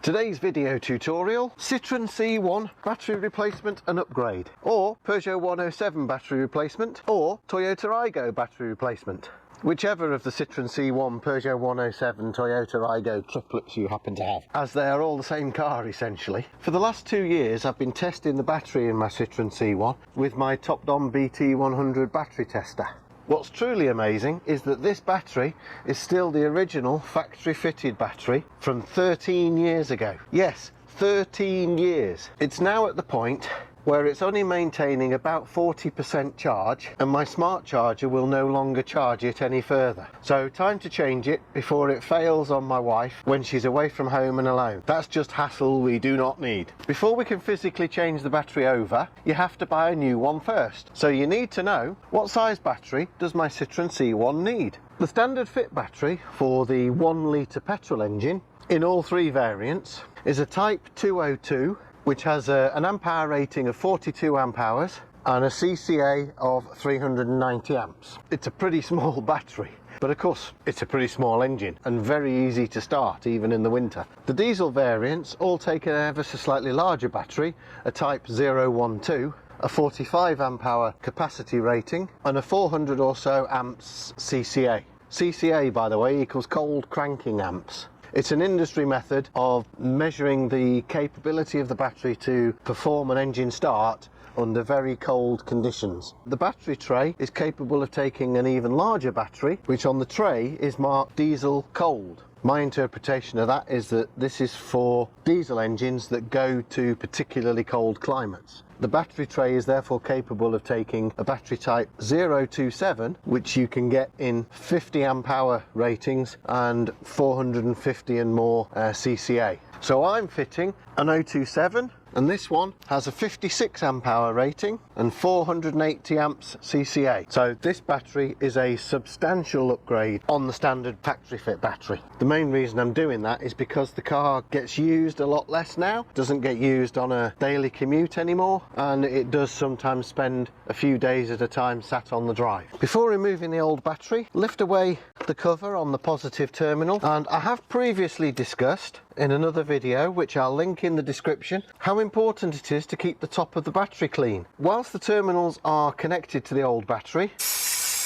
Today's video tutorial: Citroen C1 battery replacement and upgrade, or Peugeot 107 battery replacement, or Toyota Aygo battery replacement. Whichever of the Citroen C1, Peugeot 107, Toyota Aygo triplets you happen to have, as they are all the same car essentially. For the last 2 years I've been testing the battery in my Citroen C1 with my Topdon BT100 battery tester. What's truly amazing is that this battery is still the original factory fitted battery from 13 years ago. Yes, 13 years. It's now at the point where it's only maintaining about 40% charge, and my smart charger will no longer charge it any further. So time to change it before it fails on my wife when she's away from home and alone. That's just hassle we do not need. Before we can physically change the battery over, you have to buy a new one first. So you need to know, what size battery does my Citroen C1 need? The standard fit battery for the 1 litre petrol engine in all 3 variants is a Type 202, which has an ampere rating of 42 amp hours and a CCA of 390 amps. It's a pretty small battery, but of course it's a pretty small engine and very easy to start even in the winter. The diesel variants all take an ever so slightly larger battery, a Type 012, a 45 amp hour capacity rating and a 400 or so amps CCA. CCA, by the way, equals cold cranking amps. It's an industry method of measuring the capability of the battery to perform an engine start under very cold conditions. The battery tray is capable of taking an even larger battery, which on the tray is marked diesel cold. My interpretation of that is that this is for diesel engines that go to particularly cold climates. The battery tray is therefore capable of taking a battery type 027, which you can get in 50 amp hour ratings and 450 and more CCA. So I'm fitting an 027, and this one has a 56 amp hour rating and 480 amps CCA. So this battery is a substantial upgrade on the standard factory fit battery. The main reason I'm doing that is because the car gets used a lot less now, doesn't get used on a daily commute anymore, and it does sometimes spend a few days at a time sat on the drive. Before removing the old battery, lift away the cover on the positive terminal, and I have previously discussed in another video, which I'll link in the description, how important it is to keep the top of the battery clean. Whilst the terminals are connected to the old battery,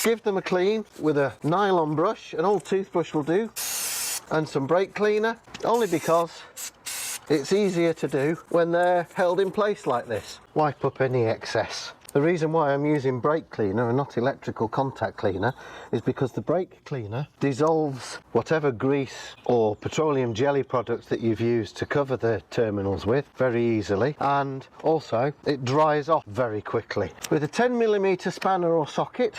give them a clean with a nylon brush, an old toothbrush will do, and some brake cleaner, only because it's easier to do when they're held in place like this. Wipe up any excess. The reason why I'm using brake cleaner and not electrical contact cleaner is because the brake cleaner dissolves whatever grease or petroleum jelly products that you've used to cover the terminals with very easily, and also it dries off very quickly. With a 10mm spanner or socket,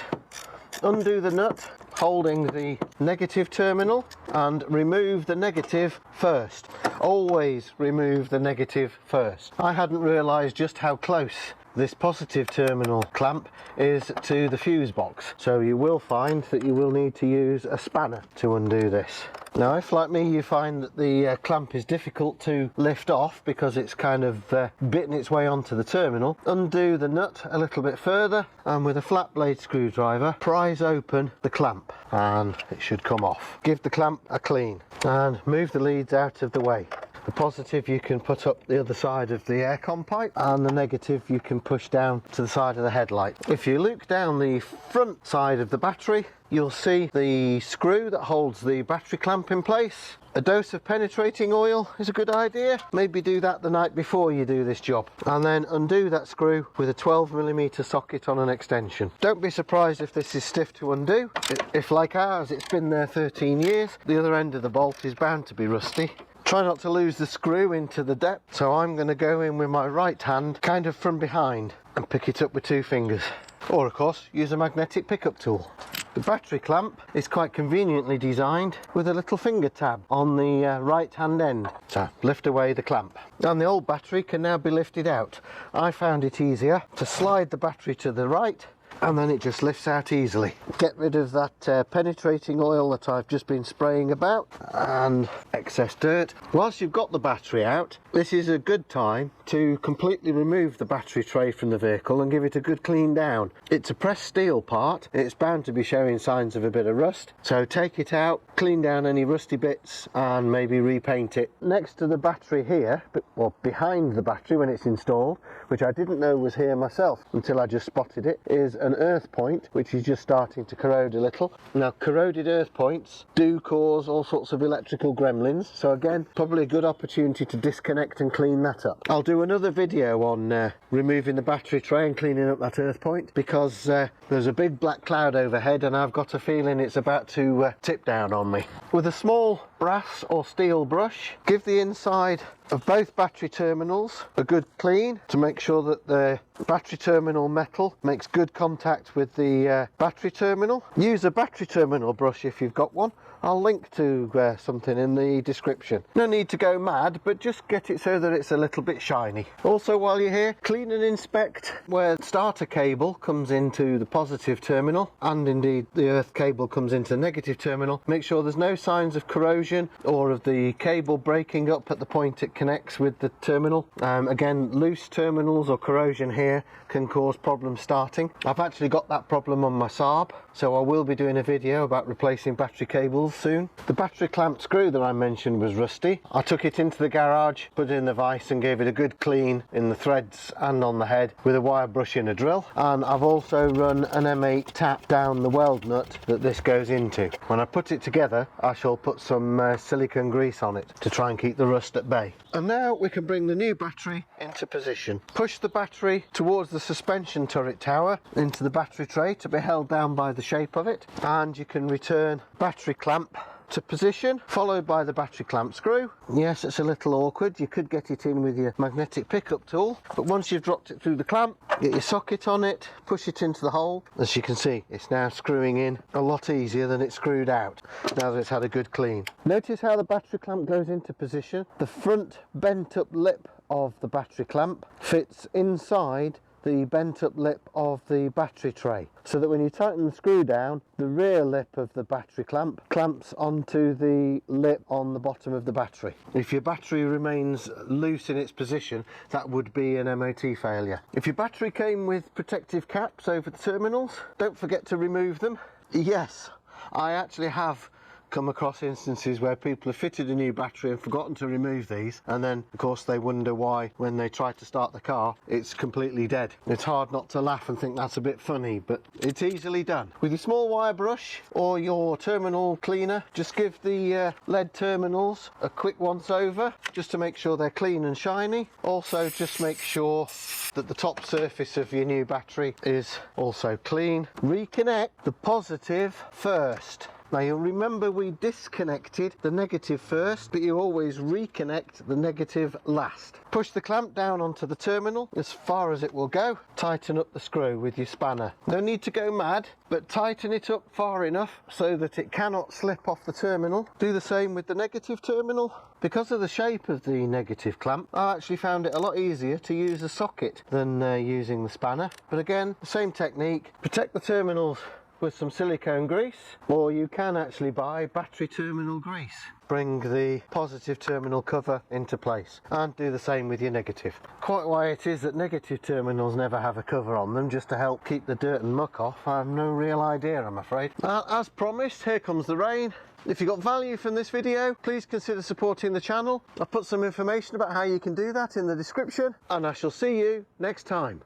undo the nut holding the negative terminal and remove the negative first. Always remove the negative first. I hadn't realised just how close this positive terminal clamp is to the fuse box, so you will find that you will need to use a spanner to undo this. Now, if like me you find that the clamp is difficult to lift off because it's kind of bitten its way onto the terminal, undo the nut a little bit further and with a flat blade screwdriver prise open the clamp and it should come off. Give the clamp a clean and move the leads out of the way. The positive you can put up the other side of the aircon pipe, and the negative you can push down to the side of the headlight. If you look down the front side of the battery, you'll see the screw that holds the battery clamp in place. A dose of penetrating oil is a good idea. Maybe do that the night before you do this job. And then undo that screw with a 12mm socket on an extension. Don't be surprised if this is stiff to undo. If like ours it's been there 13 years, the other end of the bolt is bound to be rusty. Try not to lose the screw into the depth, so I'm going to go in with my right hand kind of from behind and pick it up with 2 fingers. Or of course use a magnetic pickup tool. The battery clamp is quite conveniently designed with a little finger tab on the right hand end. So lift away the clamp. And the old battery can now be lifted out. I found it easier to slide the battery to the right and then it just lifts out easily. Get rid of that penetrating oil that I've just been spraying about and excess dirt. Whilst you've got the battery out, this is a good time to completely remove the battery tray from the vehicle and give it a good clean down. It's a pressed steel part, it's bound to be showing signs of a bit of rust, so take it out, clean down any rusty bits and maybe repaint it. Next to the battery here, or behind the battery when it's installed, which I didn't know was here myself until I just spotted it, is an earth point which is just starting to corrode a little. Now, corroded earth points do cause all sorts of electrical gremlins, so again, probably a good opportunity to disconnect and clean that up. I'll do another video on removing the battery tray and cleaning up that earth point, because there's a big black cloud overhead and I've got a feeling it's about to tip down on me. With a small brass or steel brush, give the inside of both battery terminals a good clean to make sure that the battery terminal metal makes good contact with the battery terminal. Use a battery terminal brush if you've got one. I'll link to something in the description. No need to go mad, but just get it so that it's a little bit shiny. Also, while you're here, clean and inspect where the starter cable comes into the positive terminal, and indeed the earth cable comes into the negative terminal. Make sure there's no signs of corrosion or of the cable breaking up at the point it connects with the terminal. Again, loose terminals or corrosion here can cause problems starting. I've actually got that problem on my Saab, so I will be doing a video about replacing battery cables soon. The battery clamp screw that I mentioned was rusty. I took it into the garage, put it in the vise and gave it a good clean in the threads and on the head with a wire brush and a drill. And I've also run an M8 tap down the weld nut that this goes into. When I put it together, I shall put some silicone grease on it to try and keep the rust at bay. And now we can bring the new battery into position. Push the battery towards the suspension turret tower into the battery tray to be held down by the shape of it, and you can return battery clamp to position, followed by the battery clamp screw. Yes, it's a little awkward. You could get it in with your magnetic pickup tool, but once you've dropped it through the clamp, get your socket on it, push it into the hole. As you can see, it's now screwing in a lot easier than it screwed out now that it's had a good clean. Notice how the battery clamp goes into position. The front bent up lip of the battery clamp fits inside the bent up lip of the battery tray, so that when you tighten the screw down, the rear lip of the battery clamp clamps onto the lip on the bottom of the battery. If your battery remains loose in its position, that would be an MOT failure. If your battery came with protective caps over the terminals, don't forget to remove them. Yes, I actually have come across instances where people have fitted a new battery and forgotten to remove these, and then of course they wonder why when they try to start the car it's completely dead. It's hard not to laugh and think that's a bit funny, but it's easily done. With your small wire brush or your terminal cleaner, just give the lead terminals a quick once over just to make sure they're clean and shiny. Also, just make sure that the top surface of your new battery is also clean. Reconnect the positive first. Now, you'll remember we disconnected the negative first, but you always reconnect the negative last. Push the clamp down onto the terminal as far as it will go. Tighten up the screw with your spanner. No need to go mad, but tighten it up far enough so that it cannot slip off the terminal. Do the same with the negative terminal. Because of the shape of the negative clamp, I actually found it a lot easier to use a socket than using the spanner. But again, the same technique. Protect the terminals with some silicone grease, or you can actually buy battery terminal grease. Bring the positive terminal cover into place, and do the same with your negative. Quite why it is that negative terminals never have a cover on them, just to help keep the dirt and muck off, I have no real idea, I'm afraid. As promised, here comes the rain. If you got value from this video, please consider supporting the channel. I've put some information about how you can do that in the description, and I shall see you next time.